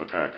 attack.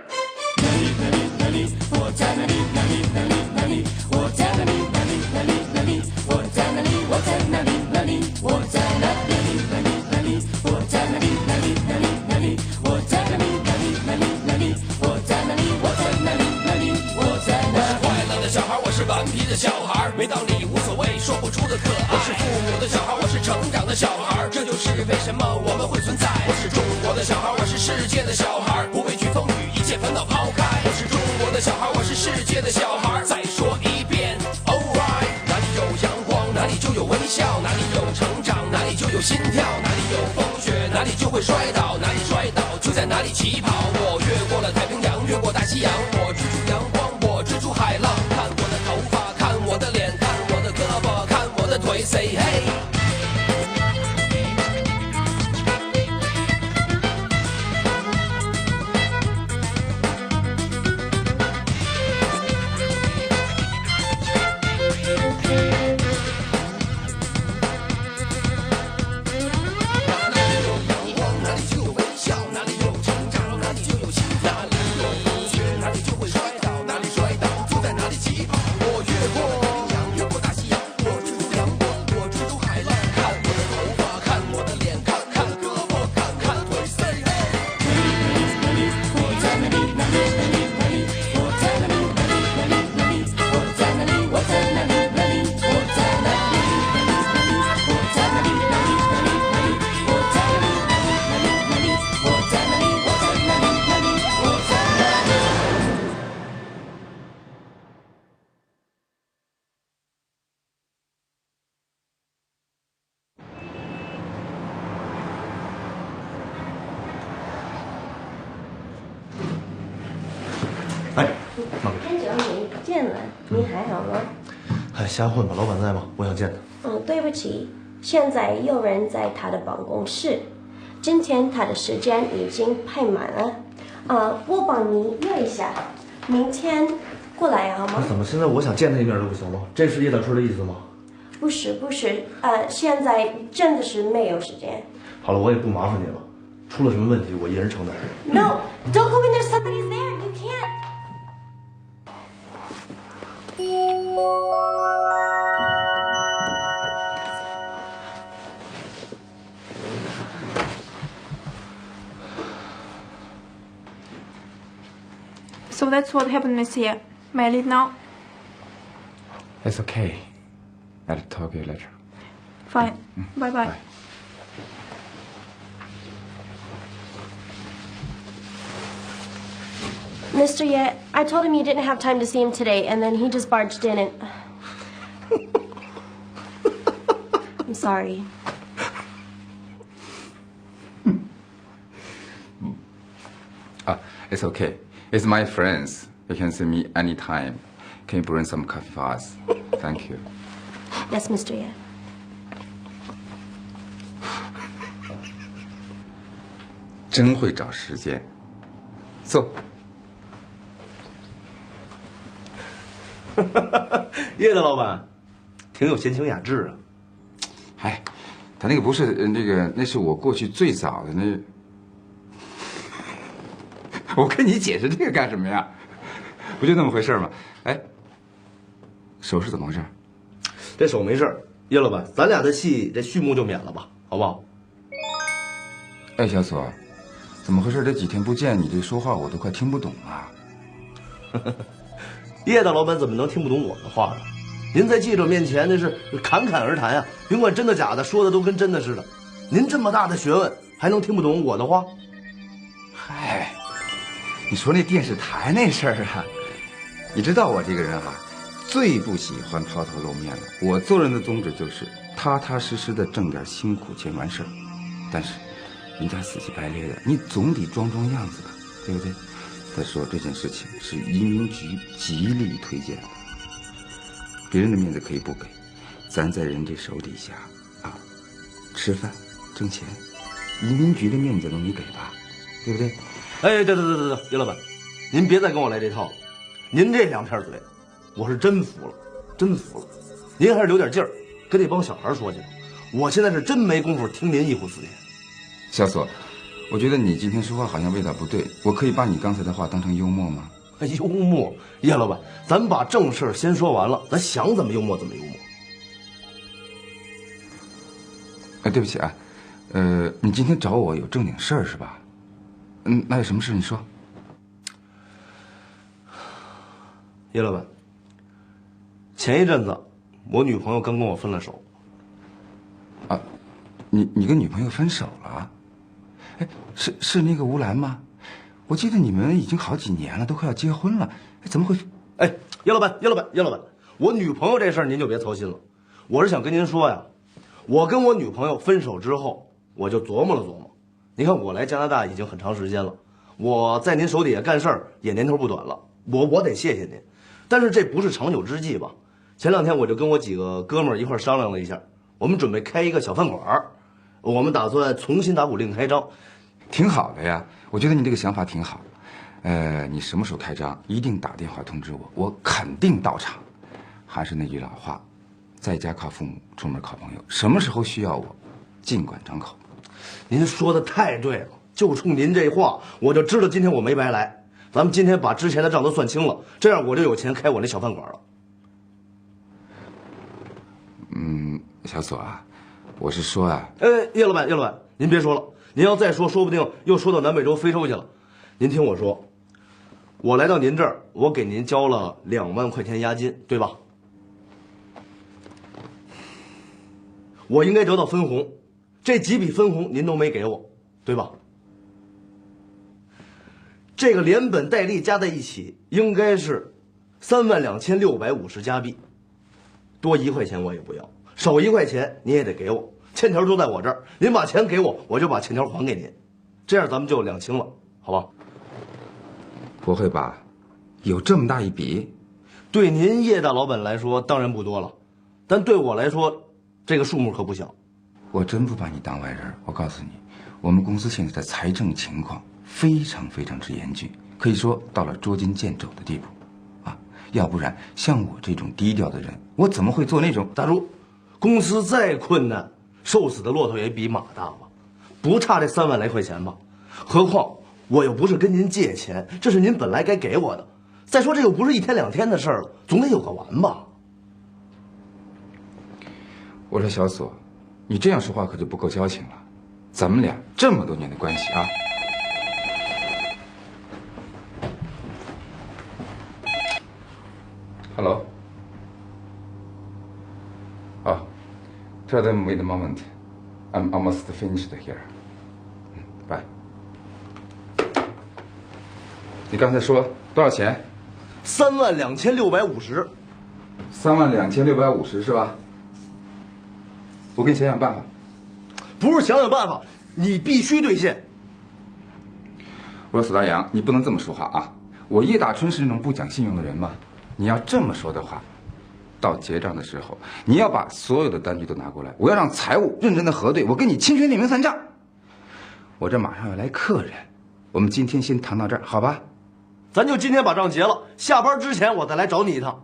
我在哪里？哪里？哪里？哪里？我在哪里？哪里？哪里？哪里？我在哪里？我在哪里？哪里？我在哪里？哪里？哪里？我在哪里？哪里？哪里？哪里？我在哪里？哪里？哪里？哪里？我在哪里？我在哪里？哪里？我在哪里？我是快乐的小孩，我是顽皮的小孩，没道理无所谓，说不出的可爱。我是父母的小孩，我是成长的小孩，这就是为什么我们会存在。我是中国的小孩，我是世界的小孩，不畏惧风雨，一切烦恼抛开。我是中国的小孩，我是世界的小孩。再说一遍 ，Alright， 哪里有阳光，哪里就有微笑，哪里有成长，哪里就有心跳，哪里有风雪，哪里就会摔倒，哪里摔倒就在哪里起跑。我越过了太平洋，越过大西洋，我追逐阳光，我追逐海浪。看我的头发，看我的脸，看我的胳膊，看我的腿 ，Say hey。哎，妈，很久没见了，你还好吗？还瞎混吧？老板在吗？我想见他。对不起，现在有人在他的办公室，今天他的时间已经排满了。我帮你约一下，明天过来好吗？那怎么现在我想见他一面都不行吗？这是叶大叔的意思吗？不是，现在真的是没有时间。好了，我也不麻烦你了。出了什么问题，我一人承担。No, don't go in there. Somebody's there. You can't. So that's what happened, Monsieur. May I leave now? It's okay. I'll talk to you later. Fine. Bye-bye. Bye. Mr. Ye, I told him you didn't have time to see him today, and then he just barged in and... I'm sorry. It's okay. It's my friends. You can see me anytime. Can you bring some coffee for us? Thank you. Yes, Mr. Ye. 真会找时间。坐。叶大老板，挺有闲情雅致啊。哎，他那个不是那是我过去最早的那。我跟你解释这个干什么呀？不就那么回事吗？哎，手是怎么回事？这手没事，叶老板，咱俩的戏这序幕就免了吧，好不好？哎，小左，怎么回事？这几天不见你这说话，我都快听不懂了。叶大老板怎么能听不懂我的话呢？您在记者面前那是侃侃而谈啊，甭管真的假的，说的都跟真的似的。您这么大的学问，还能听不懂我的话？嗨，你说那电视台那事儿啊，你知道我这个人啊，最不喜欢抛头露面了。我做人的宗旨就是踏踏实实的挣点辛苦钱完事儿。但是人家死乞白赖的，你总得装装样子吧，对不对？再说这件事情是移民局极力推荐的，别人的面子可以不给，咱在人这手底下啊，吃饭挣钱，移民局的面子能你给吧，对不对？哎，对，叶老板，您别再跟我来这套了。您这两片嘴，我是真服了，真服了。您还是留点劲儿，跟那帮小孩说去吧。我现在是真没工夫听您一呼四点。小左，我觉得你今天说话好像味道不对，我可以把你刚才的话当成幽默吗？幽默，叶老板，咱把正事先说完了，咱想怎么幽默怎么幽默。对不起啊，你今天找我有正经事儿是吧？那有什么事你说。叶老板，前一阵子我女朋友刚跟我分了手。啊，你跟女朋友分手了？哎，是那个吴兰吗？我记得你们已经好几年了，都快要结婚了，怎么会？哎，叶老板，我女朋友这事儿您就别操心了。我是想跟您说呀，我跟我女朋友分手之后，我就琢磨了琢磨。您看我来加拿大已经很长时间了，我在您手底下干事儿也年头不短了，我得谢谢您。但是这不是长久之计吧？前两天我就跟我几个哥们儿一块商量了一下，我们准备开一个小饭馆，我们打算重新打鼓另开张。挺好的呀，我觉得你这个想法挺好。你什么时候开张，一定打电话通知我，我肯定到场。还是那句老话，在家靠父母，出门靠朋友。什么时候需要我，尽管张口。您说的太对了，就冲您这话，我就知道今天我没白来。咱们今天把之前的账都算清了，这样我就有钱开我那小饭馆了。小左啊，我是说啊，叶老板，您别说了，您要再说，说不定又说到南美洲、非洲去了。您听我说，我来到您这儿，我给您交了2万块钱押金，对吧？我应该得到分红，这几笔分红您都没给我，对吧？这个连本带利加在一起，应该是32650加币，多1块钱我也不要，少1块钱您也得给我，欠条都在我这儿，您把钱给我，我就把欠条还给您，这样咱们就两清了，好吧？不会吧？有这么大一笔？对您叶大老板来说当然不多了，但对我来说，这个数目可不小。我真不把你当外人，我告诉你，我们公司现在的财政情况非常之严峻，可以说到了捉襟见肘的地步，啊，要不然像我这种低调的人，我怎么会做那种？大叔，公司再困难，瘦死的骆驼也比马大吧，不差这3万来块钱吧？何况我又不是跟您借钱，这是您本来该给我的。再说这又不是1天2天的事儿了，总得有个完吧？我说小左，你这样说话可就不够交情了，咱们俩这么多年的关系啊。Hello. Oh, tell them wait a moment. I'm almost finished here. Bye. 你刚才说多少钱32650。32650是吧？我给你想想办法。不是想想办法，你必须兑现。我说索大洋，你不能这么说话啊！我叶大春是那种不讲信用的人吗？你要这么说的话，到结账的时候，你要把所有的单据都拿过来，我要让财务认真的核对，我跟你清确列明算账。我这马上要来客人，我们今天先谈到这儿，好吧？咱就今天把账结了，下班之前我再来找你一趟。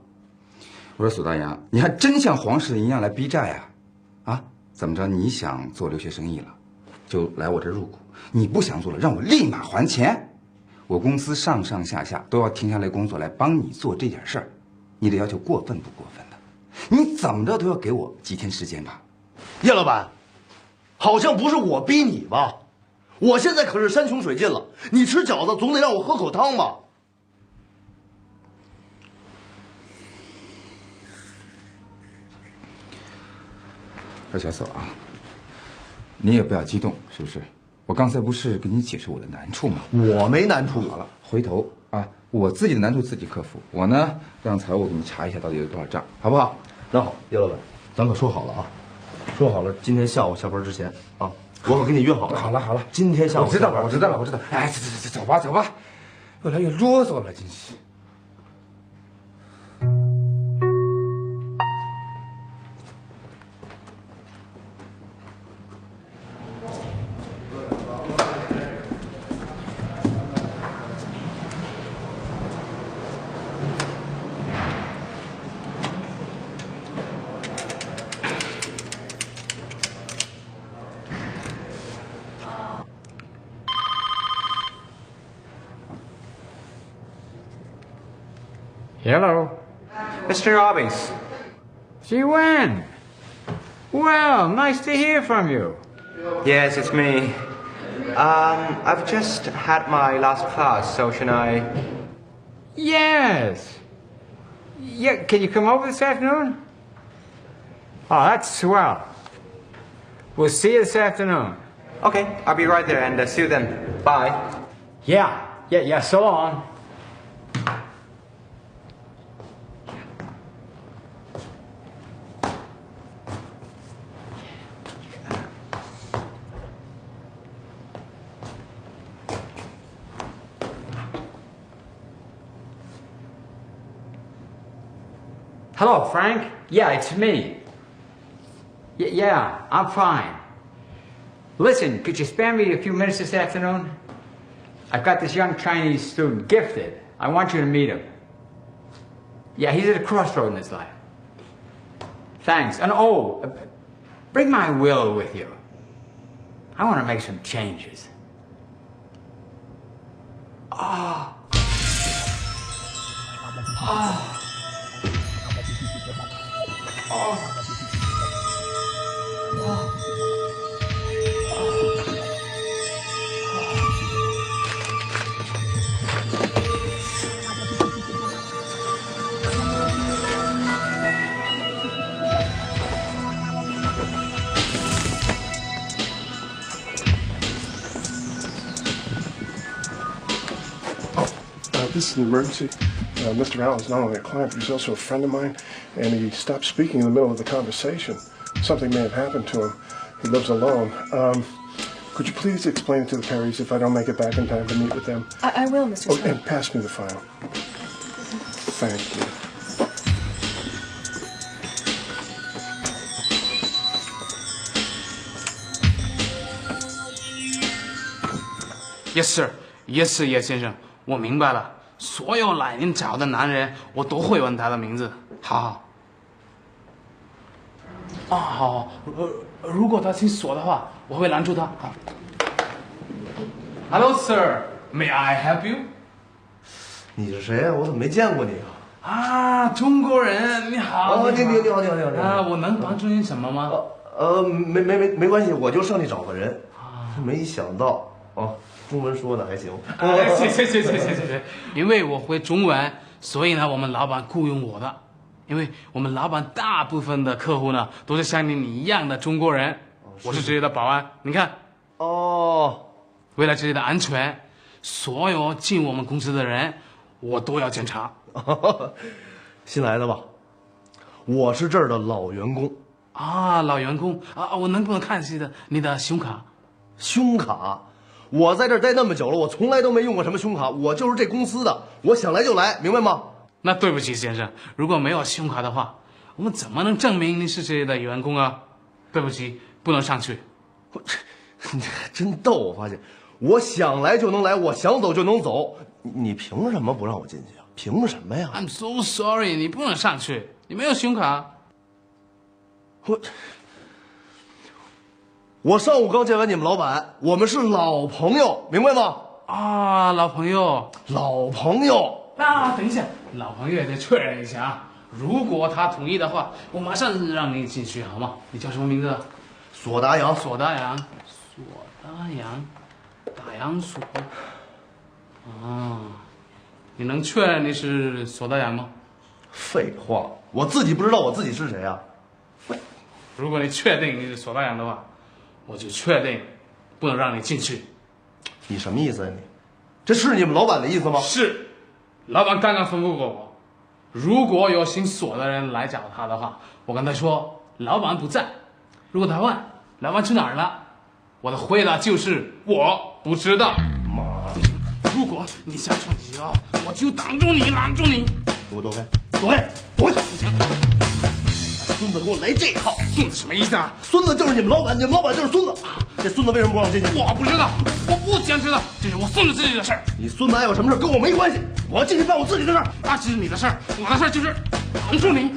我说索大洋，你还真像黄世仁一样来逼债呀？啊，怎么着？你想做留学生意了，就来我这儿入股；你不想做了，让我立马还钱。我公司上上下下都要停下来工作来帮你做这件事儿，你得要求过分不过分的？你怎么着都要给我几天时间吧？叶老板，好像不是我逼你吧？我现在可是山穷水尽了，你吃饺子总得让我喝口汤吧？说小左啊，你也不要激动，是不是？我刚才不是跟你解释我的难处吗？我没难处。好了，回头啊，我自己的难处自己克服。我呢，让财务给你查一下到底有多少账，好不好？那好，叶老板，咱可说好了啊，说好了，今天下午下班之前啊，我可跟你约好了。好了，今天下午我知道了。哎，走吧，越来越啰嗦了，真是。Hello. Mr. Robbins. Wen. Well, nice to hear from you. Yes, it's me. I've just had my last class, so should I? Yes. Yeah, can you come over this afternoon? Oh, that's swell. We'll see you this afternoon. Okay, I'll be right there, and see you then. Bye. Yeah, so long. Hello, Frank. Yeah, it's me. Yeah, I'm fine. Listen, could you spare me a few minutes this afternoon? I've got this young Chinese student, gifted. I want you to meet him. Yeah, he's at a crossroad in his life. Thanks. And bring my will with you. I want to make some changes. This is an emergency. Mr. Allen's not only a client, but he's also a friend of mine, and he stopped speaking in the middle of the conversation. Something may have happened to him. He lives alone. Could you please explain it to the Perrys if I don't make it back in time to meet with them? I will, Mr. Oh, Stone. and pass me the file. Thank you. Yes, sir. Yes, sir, 叶先生，我明白了。所有来您找的男人，我都会问他的名字。好。好。如果他姓索的话，我会拦住他。好。Hello, sir. May I help you? 你是谁呀？我怎么没见过你啊？中国人，你好。你好。我能帮助您什么吗？没关系，我就上去找个人。没想到中文说的还行。谢。因为我会中文，所以呢，我们老板雇佣我的。因为我们老板大部分的客户呢，都是像你一样的中国人。我是这里的保安，你看。为了这里的安全，所有进我们公司的人，我都要检查。新来的吧？我是这儿的老员工。老员工我能不能看你的信用卡？胸卡？我在这儿待那么久了，我从来都没用过什么胸卡，我就是这公司的，我想来就来，明白吗？那对不起，先生，如果没有信用卡的话，我们怎么能证明你是这里的员工啊？对不起，不能上去。你真逗，我发现，我想来就能来，我想走就能走，你凭什么不让我进去啊？凭什么呀 ？I'm so sorry， 你不能上去，你没有信用卡。我上午刚见完你们老板，我们是老朋友，明白吗？老朋友。那等一下，老朋友也得确认一下啊。如果他同意的话，我马上让你进去，好吗？你叫什么名字？索达阳。打阳索。你能确认你是索达阳吗？废话，我自己不知道我自己是谁啊。如果你确定你是索达阳的话，我就确定不能让你进去。你什么意思啊你？这是你们老板的意思吗？是，老板刚刚吩咐过我，如果有姓索的人来找他的话，我跟他说老板不在。如果他问老板去哪儿了，我的回答就是我不知道。妈的！如果你想闯祸，我就挡住你，拦住你。给我躲开！躲开！孙子给我来这套！孙子什么意思啊？孙子就是你们老板，你们老板就是孙子。这孙子为什么不让我进去？我不知道，我不想知道，这是我孙子自己的事儿。你孙子爱有什么事跟我没关系，我要进去办我自己的事儿。那这是你的事儿，我的事儿就是挡住你。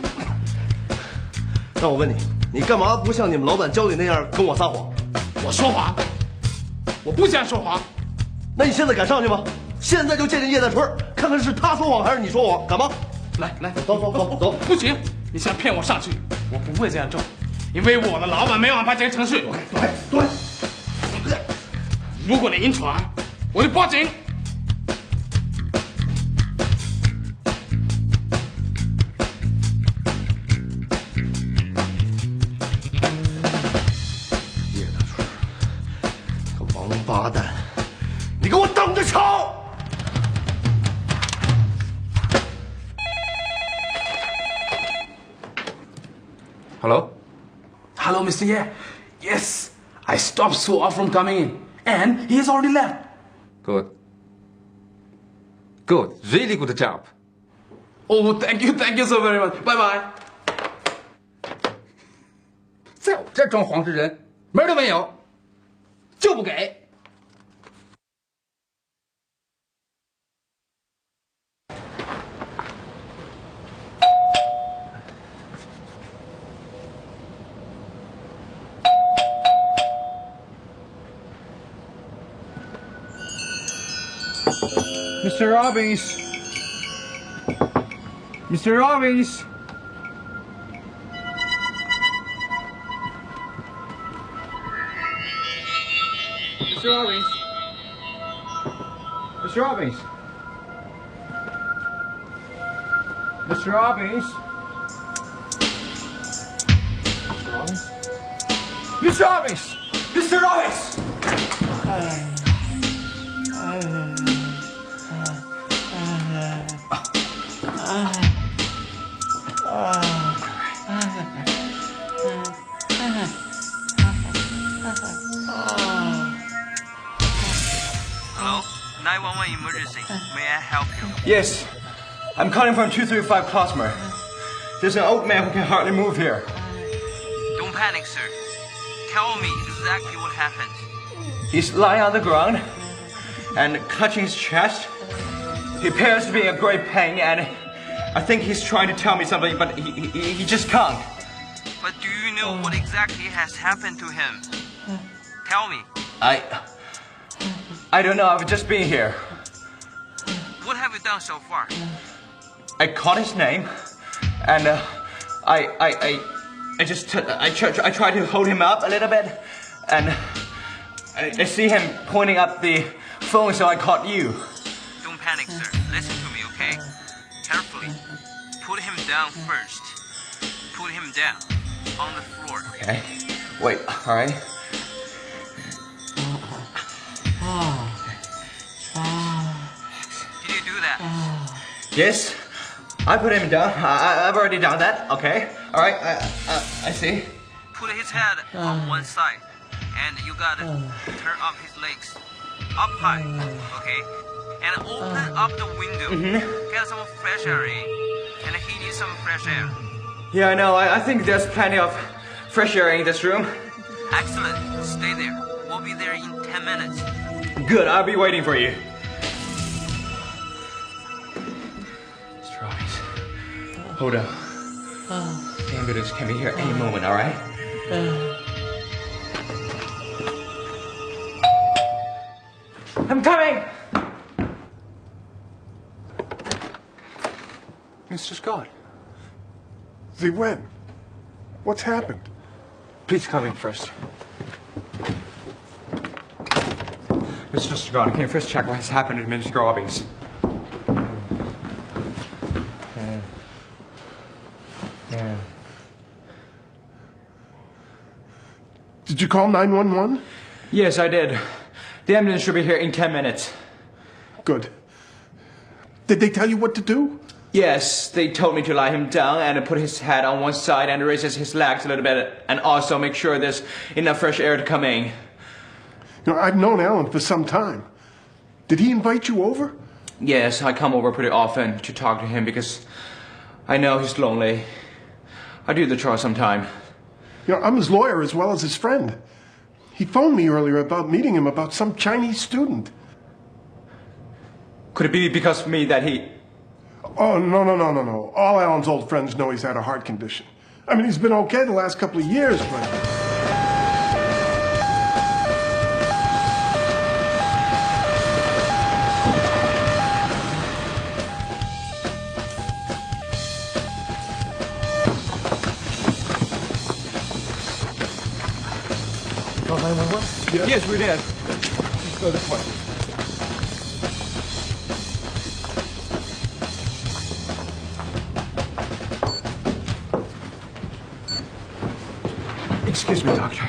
那我问你，你干嘛不像你们老板教你那样跟我撒谎？我说谎，我不想说谎。那你现在敢上去吗？现在就见见叶大春，看看是他说谎还是你说谎，敢吗？来，走，不行，你想骗我上去，我不会这样做，因为我的老板没有安排这个程序。对，如果你晕船，我就报警。叶大春，个王八蛋，你给我等着瞧！Hello， Hello, Mr. Ye. Yes, I stopped Suo from coming in, and he has already left. Good. Good. Really good job. Oh, thank you so very much. Bye bye. 在我这装黄世仁，门都没有，就不给。Mr. Robbins. Mr. Robbins. Mr. Robbins. Mr. Robbins. Mr. Robbins. Mr. Robbins. Mr. Robbins. Hello? 911 emergency. May I help you? Yes, I'm calling from 235 Cosmer. There's an old man who can hardly move here. Don't panic, sir. Tell me exactly what happened. He's lying on the ground and clutching his chest. He appears to be in great pain, and I think he's trying to tell me something, but he just can't. But do you know what exactly has happened to him? Tell me. I don't know. I've just been here. What have you done so far? I caught his name, and I tried to hold him up a little bit, and I see him pointing up the phone, so I caught you. Don't panic, sir. Listen to me, okay? Carefully. Put him down first. Put him down. On the floor. Okay. Wait. All right. Did you do that? Yes. I put him down. I've already done that. Okay. All right. I see. Put his head on one side. And you gotta turn up his legs. Up high. Okay? And open up the window. Get some fresh air in. And he needs some fresh air. Yeah, I know. I think there's plenty of fresh air in this room. Excellent. Stay there. We'll be there in 10 minutes. Good. I'll be waiting for you. Mr. Robbins, hold on. The ambulance can be here any moment, all right? I'm coming! Mr. Scott. They went. What's happened? Please come in first. Mr. Scott, can you first check what has happened to Mr. Robbins? Yeah. Did you call 911? Yes, I did. The ambulance should be here in 10 minutes. Good. Did they tell you what to do? Yes, they told me to lie him down and put his head on one side and raise his legs a little bit, and also make sure there's enough fresh air to come in. You know, I've known Alan for some time. Did he invite you over? Yes, I come over pretty often to talk to him because I know he's lonely. I do the chore sometime. You know, I'm his lawyer as well as his friend. He phoned me earlier about meeting him about some Chinese student. Could it be because of me that he... Oh, no. All Alan's old friends know he's had a heart condition. I mean, he's been okay the last couple of years, but... Yes, we did. Let's go this way. Excuse me, doctor.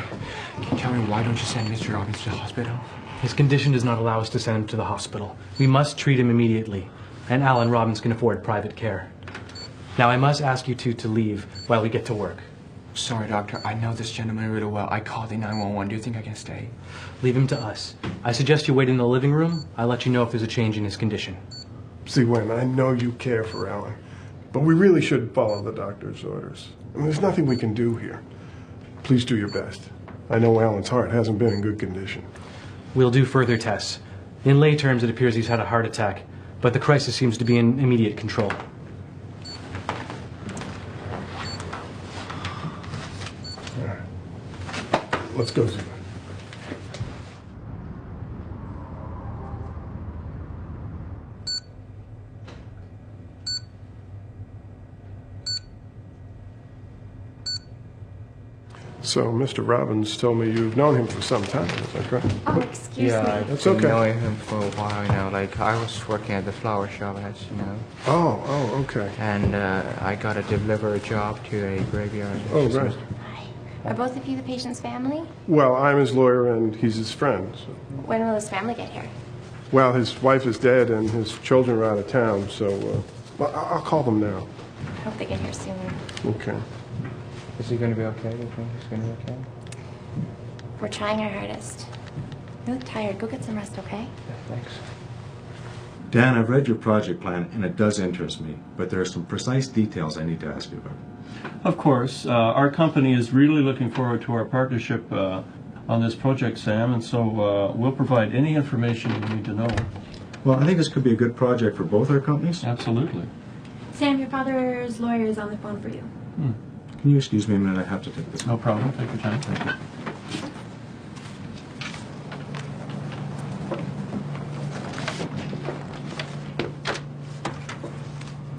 Can you tell me why don't you send Mr. Robbins to the hospital? His condition does not allow us to send him to the hospital. We must treat him immediately, and Alan Robbins can afford private care. Now, I must ask you two to leave while we get to work. Sorry, doctor. I know this gentleman really well. I called the 911. Do you think I can stay? Leave him to us. I suggest you wait in the living room. I'll let you know if there's a change in his condition. See, Wayne, I know you care for Alan, but we really should follow the doctor's orders. I mean, there's nothing we can do here. Please do your best. I know Alan's heart hasn't been in good condition. We'll do further tests. In lay terms, it appears he's had a heart attack, but the crisis seems to be in immediate control. All right. Let's go, Zima. So, Mr. Robbins told me you've known him for some time, is that correct? Oh, excuse me. That's okay. Knowing him for a while now. Like, I was working at the flower shop, as you know. Oh, okay. And I got to deliver a job to a graveyard. Oh, right. Are both of you the patient's family? Well, I'm his lawyer and he's his friend. So. When will his family get here? Well, his wife is dead and his children are out of town, so well, I'll call them now. I hope they get here soon. Okay. Is he going to be okay? Do you think he's going to be okay? We're trying our hardest. You look tired. Go get some rest, okay? Yeah, thanks. Dan, I've read your project plan, and it does interest me, but there are some precise details I need to ask you about. Of course. Our company is really looking forward to our partnership on this project, Sam, and so we'll provide any information you need to know. Well, I think this could be a good project for both our companies. Absolutely. Sam, your father's lawyer is on the phone for you. Can you excuse me a minute? I have to take this. No problem. Take your time. Thank you.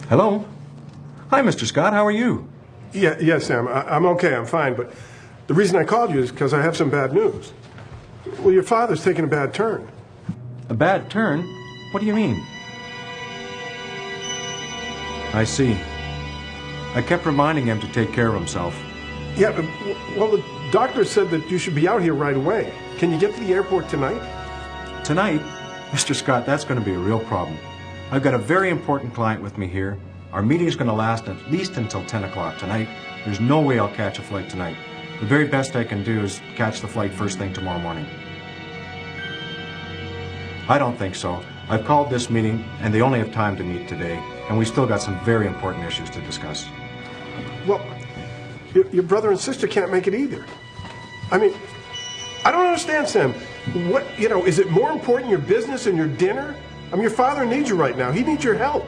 Hello? Hi, Mr. Scott. How are you? Yes, Sam. I'm okay. I'm fine. But the reason I called you is because I have some bad news. Well, your father's taken a bad turn. A bad turn? What do you mean? I see. I kept reminding him to take care of himself. Yeah, well, the doctor said that you should be out here right away. Can you get to the airport tonight? Tonight? Mr. Scott, that's going to be a real problem. I've got a very important client with me here. Our meeting's going to last at least until 10 o'clock tonight. There's no way I'll catch a flight tonight. The very best I can do is catch the flight first thing tomorrow morning. I don't think so. I've called this meeting, and they only have time to meet today, and we've still got some very important issues to discuss. Well, your brother and sister can't make it either. I mean, I don't understand, Sam. What, is it more important, your business and your dinner? I mean, your father needs you right now. He needs your help.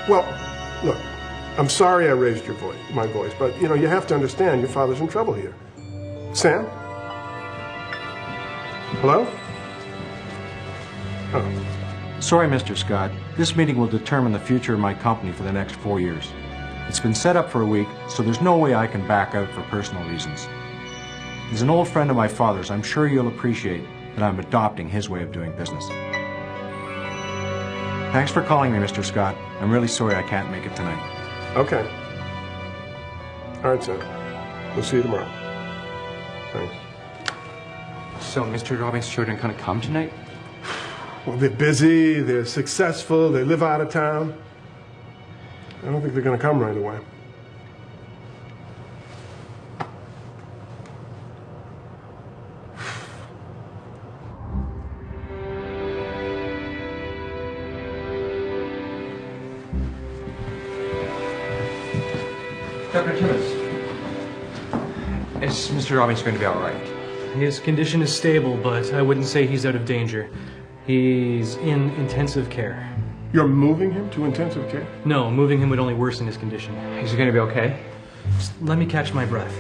Well, look, I'm sorry I raised my voice, but, you have to understand your father's in trouble here. Sam? Hello? Oh. Sorry, Mr. Scott. This meeting will determine the future of my company for the next 4 years. It's been set up for a week, so there's no way I can back out for personal reasons. As an old friend of my father's, I'm sure you'll appreciate that I'm adopting his way of doing business. Thanks for calling me, Mr. Scott. I'm really sorry I can't make it tonight. Okay. All right, Sam. We'll see you tomorrow. Thanks. So, Mr. Robbins' children can't come tonight? Well, they're busy, they're successful, they live out of town. I don't think they're going to come right away. Dr. Timmons, is Mr. Robbins going to be all right? His condition is stable, but I wouldn't say he's out of danger. He's in intensive care. You're moving him to intensive care? No, moving him would only worsen his condition. Is he going to be okay? Just let me catch my breath.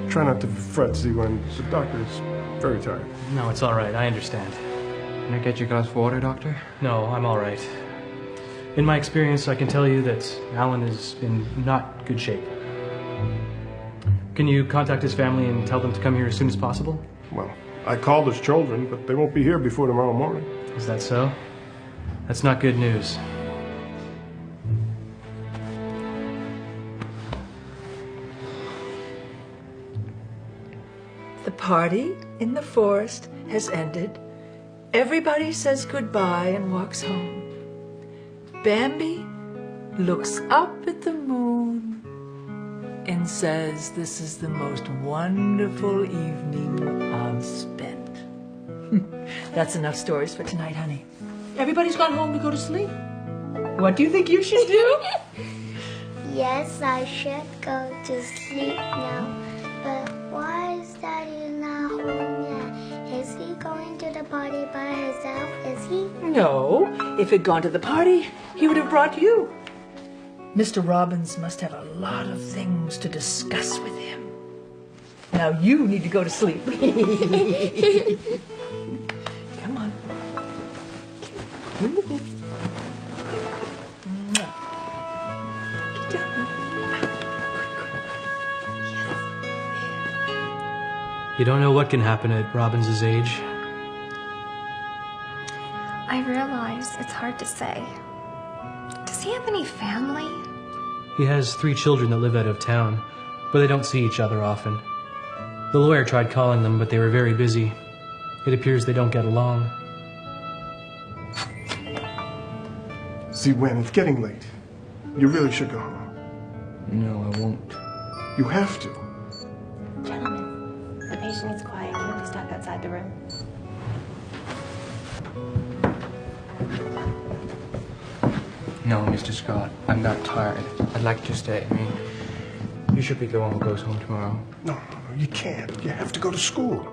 Try not to fret, Z, when the doctor's very tired. No, it's all right. I understand. Can I get you a glass of water, doctor? No, I'm all right. In my experience, I can tell you that Alan is in not good shape. Can you contact his family and tell them to come here as soon as possible? Well, I called his children, but they won't be here before tomorrow morning. Is that so? That's not good news. The party in the forest has ended. Everybody says goodbye and walks home. Bambi looks up at the moon and says, "This is the most wonderful evening I've spent." That's enough stories for tonight, honey. Everybody's gone home to go to sleep. What do you think you should do? Yes, I should go to sleep now. But why is Daddy not home yet? Is he going to the party by himself? Is he? No. If he'd gone to the party, he would have brought you. Mr. Robbins must have a lot of things to discuss with him. Now you need to go to sleep. Come on. Get down. You don't know what can happen at Robbins' age. I realize it's hard to say. Does he have any family? He has 3 children that live out of town, but they don't see each other often. The lawyer tried calling them, but they were very busy. It appears they don't get along. See, Wen, it's getting late. You really should go home. No, I won't. You have to. Gentlemen, the patient needs quiet. Can we step outside the room? No, Mr. Scott, I'm not tired. I'd like to stay. I mean, you should be the one who goes home tomorrow. No, you can't. You have to go to school.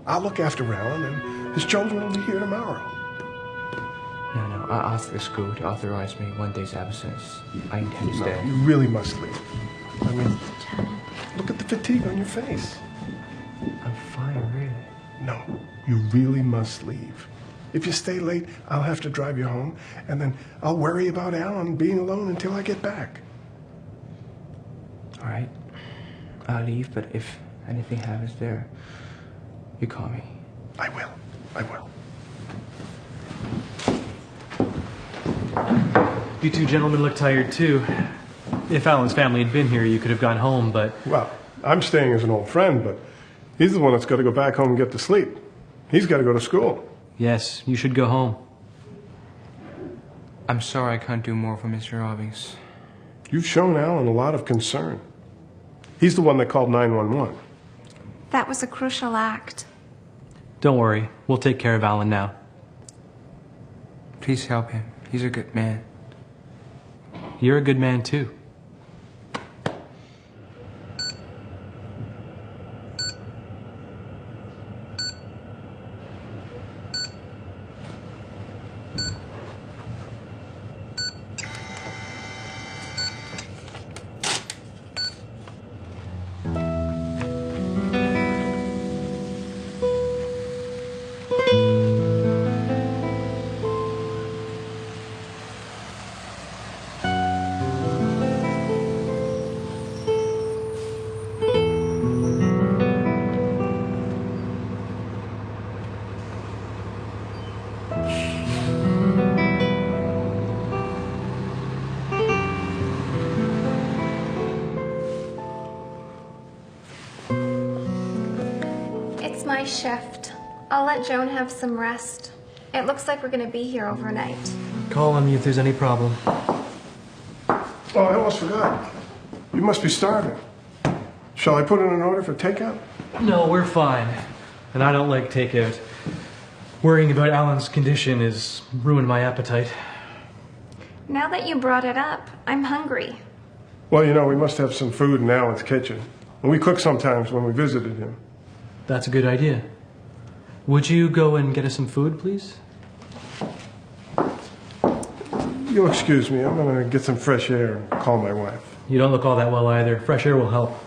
I'll look after Alan, and his children will be here tomorrow. No, I asked the school to authorize me 1 day's absence. I intend to stay. No, you really must leave. I mean, look at the fatigue on your face. I'm fine, really. No, you really must leave. If you stay late, I'll have to drive you home, and then I'll worry about Alan being alone until I get back. All right. I'll leave, but if anything happens there, you call me. I will. I will. You 2 gentlemen look tired too. If Alan's family had been here, you could have gone home, but... Well, I'm staying as an old friend, but he's the one that's got to go back home and get to sleep. He's got to go to school. Yes, you should go home. I'm sorry I can't do more for Mr. Robbins. You've shown Alan a lot of concern. He's the one that called 911. That was a crucial act. Don't worry, we'll take care of Alan now. Please help him. He's a good man. You're a good man too. It's my shift. I'll let Joan have some rest. It looks like we're going to be here overnight. Call on me if there's any problem. Oh, I almost forgot. You must be starving. Shall I put in an order for takeout? No, we're fine. And I don't like takeout. Worrying about Alan's condition has ruined my appetite. Now that you brought it up, I'm hungry. Well, you know, we must have some food in Alan's kitchen. And we cook sometimes when we visited him. That's a good idea. Would you go and get us some food, please? You'll excuse me. I'm going to get some fresh air and call my wife. You don't look all that well either. Fresh air will help.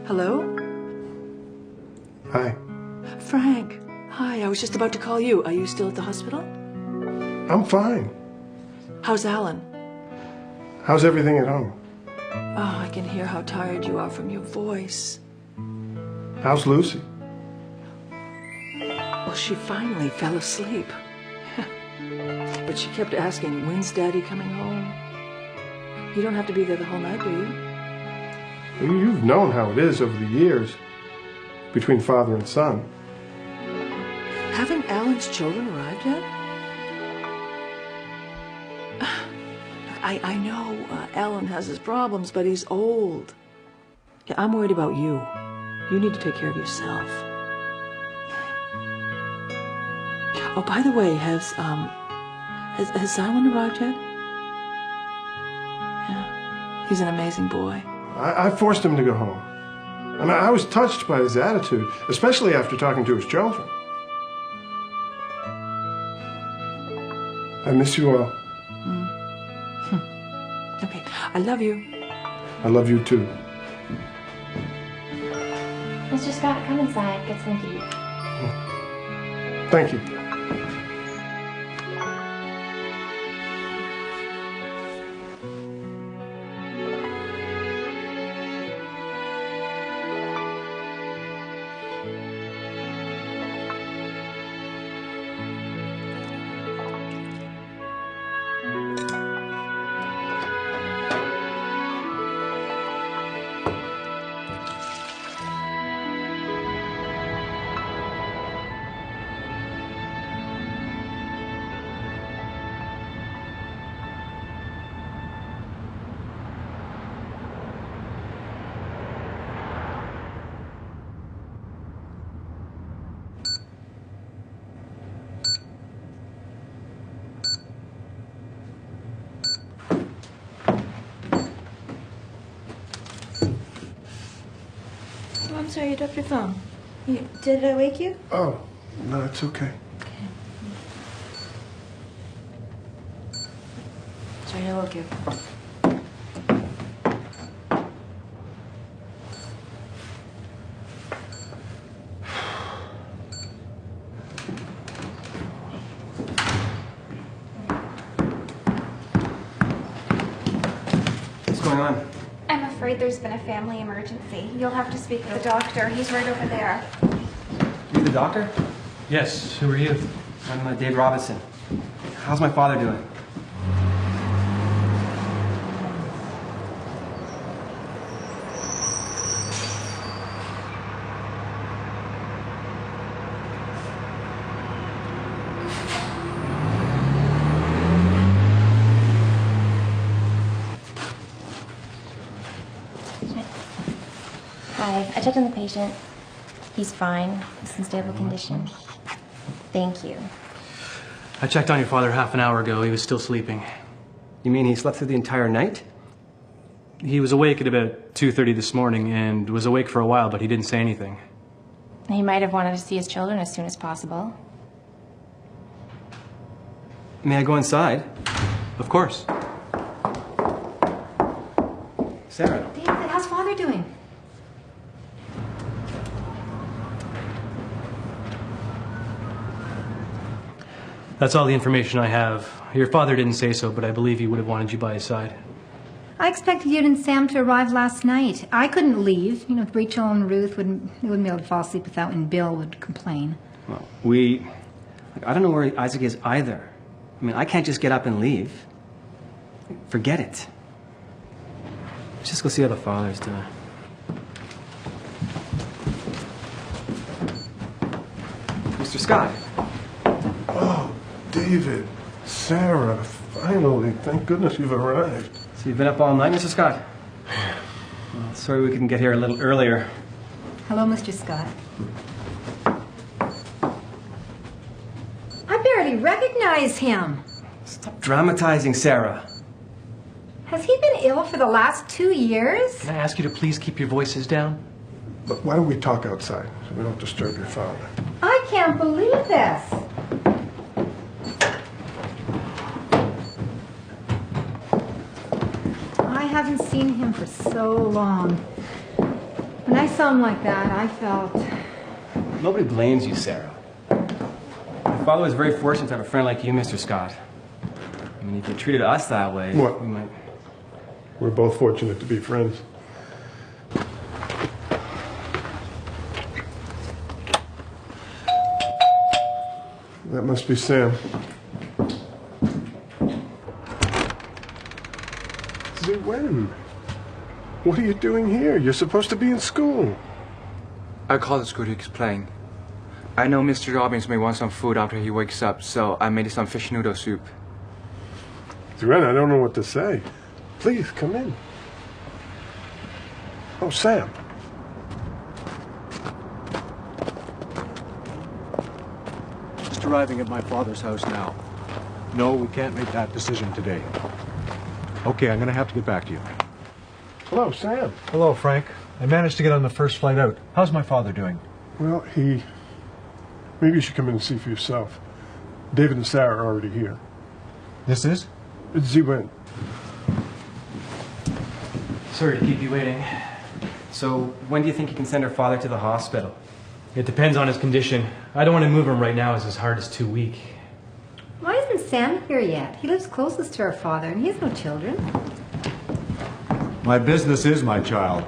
Hello? Hi. Frank. Hi, I was just about to call you. Are you still at the hospital? I'm fine. How's Alan? How's everything at home? Oh, I can hear how tired you are from your voice. How's Lucy? Well, she finally fell asleep. But she kept asking, when's Daddy coming home? You don't have to be there the whole night, do you? You've known how it is over the years between father and son. Haven't Alan's children arrived yet? I know Alan has his problems, but he's old. Yeah, I'm worried about you. You need to take care of yourself. Oh, by the way, has Alan arrived yet? Yeah, he's an amazing boy. I forced him to go home. And I was touched by his attitude, especially after talking to his children. I miss you all. Okay, I love you. I love you too. Mr. Scott, come inside. Get something to eat. Thank you. Oh, I'm sorry, you dropped your phone. Did I wake you? Oh, no, it's okay. Sorry to woke you. What's going on? I'm afraid there's been a family emergency. You'll have to speak with the doctor. He's right over there. You the doctor? Yes, who are you? I'm Dave Robinson. How's my father doing? Hi, I checked on the patient. He's fine. He's in stable condition. Thank you. I checked on your father half an hour ago. He was still sleeping. You mean he slept through the entire night? He was awake at about 2:30 this morning and was awake for a while, but he didn't say anything. He might have wanted to see his children as soon as possible. May I go inside? Of course. Sarah. David, how's father doing? That's all the information I have. Your father didn't say so, but I believe he would have wanted you by his side. I expected you and Sam to arrive last night. I couldn't leave. You know, Rachel and Ruth wouldn't be able to fall asleep without, and Bill would complain. Well, I don't know where Isaac is either. I mean, I can't just get up and leave. Forget it. Let's just go see how the father's doing. Mr. Scott. Oh, David, Sarah, finally. Thank goodness you've arrived. So you've been up all night, Mr. Scott? Well, sorry we couldn't get here a little earlier. Hello, Mr. Scott. I barely recognize him. Stop dramatizing, Sarah. Has he been ill for the last 2 years? Can I ask you to please keep your voices down? But why don't we talk outside so we don't disturb your father? I can't believe this. I haven't seen him for so long. When I saw him like that, I felt... Nobody blames you, Sarah. My father was very fortunate to have a friend like you, Mr. Scott. I mean, if you treated us that way, What? we might... We're both fortunate to be friends. That must be Sam. Wen, what are you doing here? You're supposed to be in school. I called the school to explain. I know Mr. Robbins may want some food after he wakes up, so I made some fish noodle soup. Wen, I don't know what to say. Please, come in. Oh, Sam. Just arriving at my father's house now. No, we can't make that decision today. Okay, I'm going to have to get back to you. Hello, Sam. Hello, Frank. I managed to get on the first flight out. How's my father doing? Well, maybe you should come in and see for yourself. David and Sarah are already here. This is? It's Wen. Sorry to keep you waiting. So, when do you think you can send her father to the hospital? It depends on his condition. I don't want to move him right now as his heart is too weak. Why isn't Sam here yet? He lives closest to our father, and he has no children. My business is my child.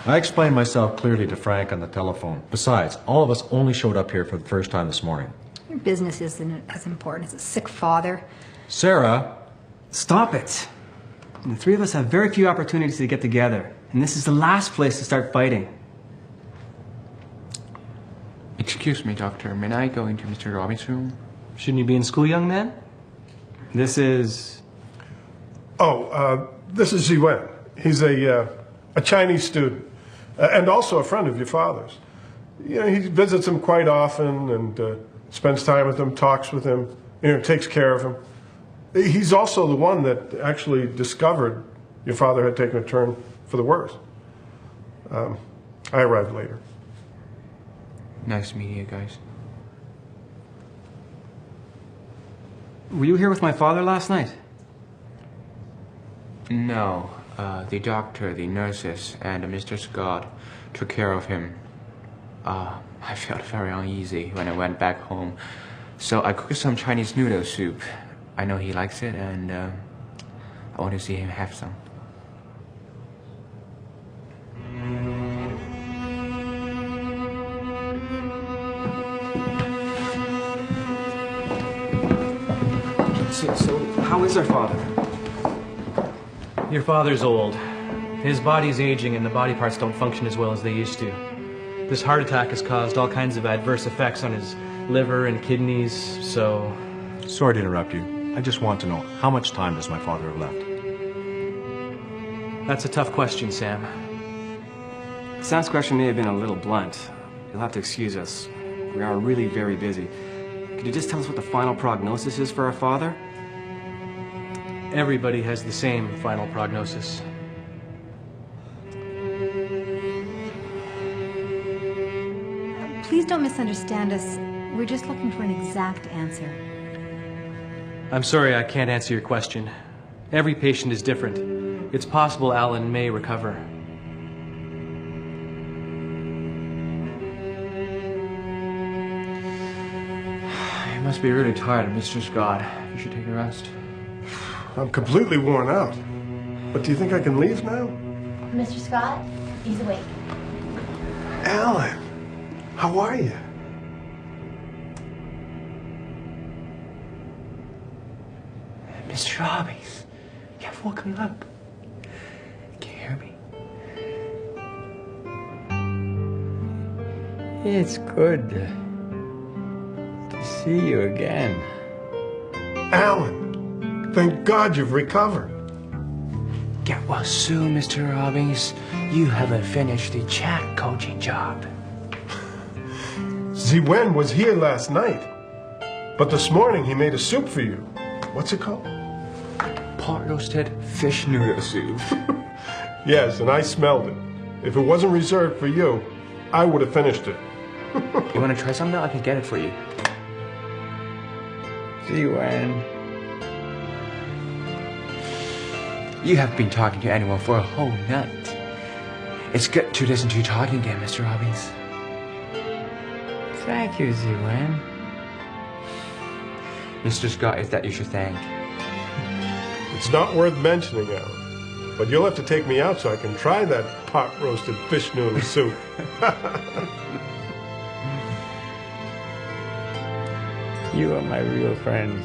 I explained myself clearly to Frank on the telephone. Besides, all of us only showed up here for the first time this morning. Your business isn't as important as a sick father. Sarah! Stop it! The three of us have very few opportunities to get together, and this is the last place to start fighting. Excuse me, doctor. May I go into Mr. Robbins' room? Shouldn't you be in school, young man? This is... This is Wen. He's a Chinese student, and also a friend of your father's. You know, he visits him quite often and spends time with him, talks with him, takes care of him. He's also the one that actually discovered your father had taken a turn for the worse. I arrived later. Nice meeting you guys. Were you here with my father last night? No. The doctor, the nurses, and Mr. Scott took care of him. I felt very uneasy when I went back home, so I cooked some Chinese noodle soup. I know he likes it, and I want to see him have some. So how is our father? Your father's old. His body's aging and the body parts don't function as well as they used to. This heart attack has caused all kinds of adverse effects on his liver and kidneys, so... Sorry to interrupt you. I just want to know, how much time does my father have left? That's a tough question, Sam. Sam's question may have been a little blunt. You'll have to excuse us. We are really very busy. Could you just tell us what the final prognosis is for our father? Everybody has the same final prognosis. Please don't misunderstand us. We're just looking for an exact answer. I'm sorry I can't answer your question. Every patient is different. It's possible Alan may recover. You must be really tired, Mr. Scott. You should take a rest. I'm completely worn out. But do you think I can leave now? Mr. Scott, he's awake. Alan, how are you? Mr. Robbins, you've woken up. Can you hear me? It's good to see you again. Alan, thank God you've recovered. Get well soon, Mr. Robbins. You haven't finished the chat coaching job. Wen was here last night. But this morning he made a soup for you. What's it called? Pot roasted fish noodle soup. Yes, and I smelled it. If it wasn't reserved for you, I would have finished it. You want to try something? I can get it for you. See you, Anne. You haven't been talking to anyone for a whole night. It's good to listen to you talking again, Mr. Robbins. Thank you, Ziwen. Mr. Scott is that you should thank. It's not worth mentioning, Alan. But you'll have to take me out so I can try that pot-roasted fish noodle soup. You are my real friends.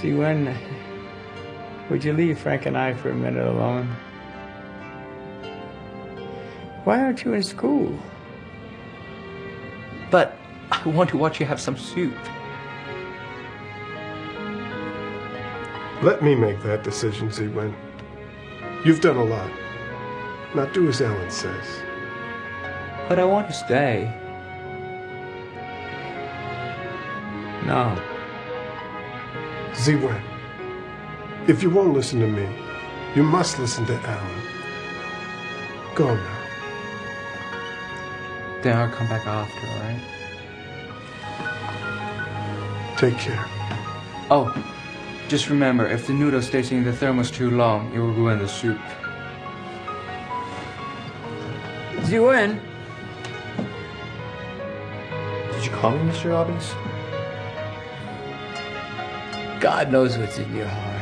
Ziwen, would you leave Frank and I for a minute alone? Why aren't you in school? But I want to watch you have some soup. Let me make that decision, Ziwen. You've done a lot. Now do as Alan says. But I want to stay. No. Ziwen, if you won't listen to me, you must listen to Alan. Go now. Then I'll come back after, all right? Take care. Oh, just remember, if the noodle stays in the thermos too long, it will ruin the soup. Ziwen! Did you call me, Mr. Robbins? God knows what's in your heart.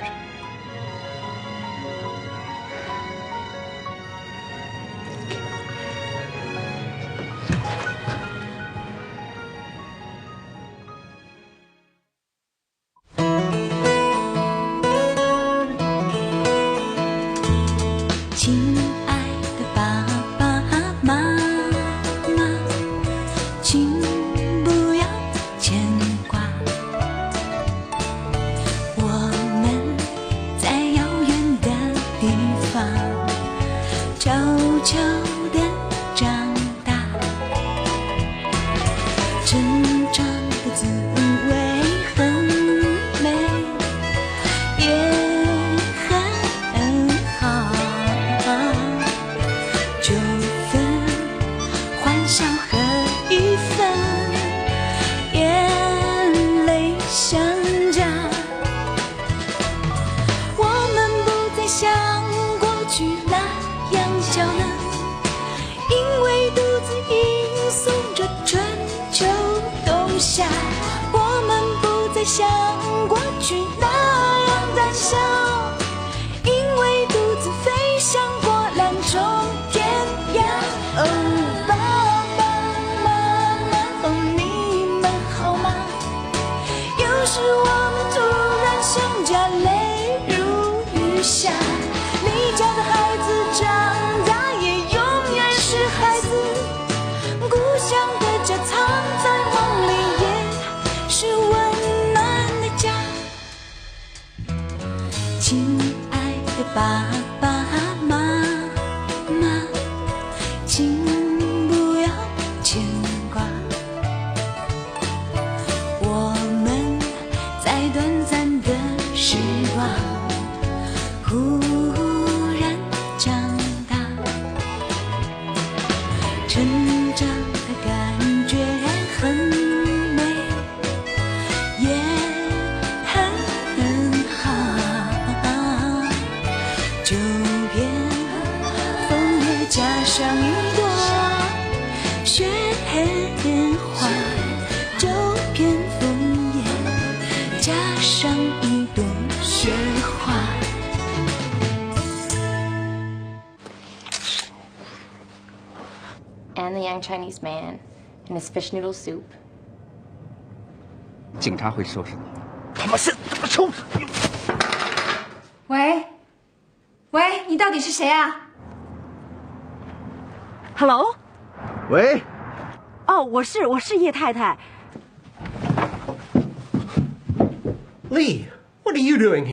像过去那样胆小，因为独自飞翔过两重天涯。哦，爸爸妈妈，哦，你们好吗？有时我们突然想家，泪如雨下。你家的孩子长大也永远是孩子，故乡的家藏在梦里也是温。亲爱的爸爸妈妈，请不要牵挂，我们在短暂的时光忽然长大，成长的感觉很美，也很好。就片枫叶加上一朵雪花，就片枫叶加上一朵雪花。And the young Chinese man and his fish noodle soup. 警察会收拾你。他妈是他妈抽死你！喂，喂，你到底是谁啊 ？Hello。喂。哦，我是叶太太。Lee, what are you doing here?